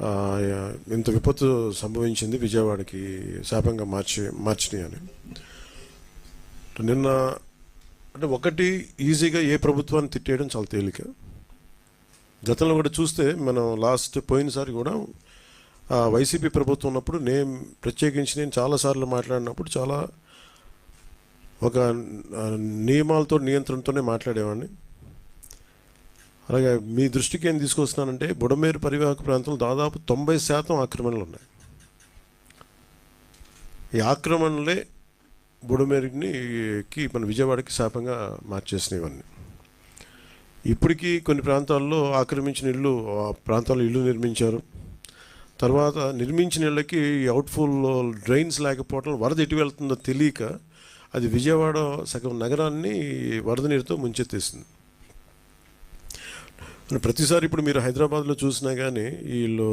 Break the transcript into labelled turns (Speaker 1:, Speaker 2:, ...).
Speaker 1: ఆ, ఇంత విపత్తు సంభవించింది విజయవాడకి శాపంగా మార్చినాయి అని. నిన్న అంటే ఒకటి, ఈజీగా ఏ ప్రభుత్వాన్ని తిట్టేయడం చాలా తేలిక. గతంలో కూడా చూస్తే మనం పోయినసారి కూడా వైసీపీ ప్రభుత్వం ఉన్నప్పుడు నేను చాలాసార్లు మాట్లాడినప్పుడు చాలా ఒక నియమాలతో నియంత్రణతోనే మాట్లాడేవాడిని. అలాగే మీ దృష్టికి ఏం తీసుకొస్తున్నానంటే బుడమేరు పరివాహక ప్రాంతంలో దాదాపు 90% ఆక్రమణలు ఉన్నాయి. ఈ ఆక్రమణలే బుడమేరుకి మన విజయవాడకి శాపంగా మార్చేసినాయి ఇవన్నీ. ఇప్పటికీ కొన్ని ప్రాంతాల్లో ఆక్రమించిన ఇళ్ళు, ఆ ప్రాంతాల్లో ఇల్లు నిర్మించారు. తర్వాత నిర్మించిన ఇళ్ళకి అవుట్ఫుల్ డ్రైన్స్ లేకపోవడం, వరద ఎటు వెళ్తుందో తెలియక అది విజయవాడ సగం నగరాన్ని వరద నీరుతో ముంచెత్తేసింది. ప్రతిసారి ఇప్పుడు మీరు హైదరాబాద్లో చూసినా కానీ వీళ్ళు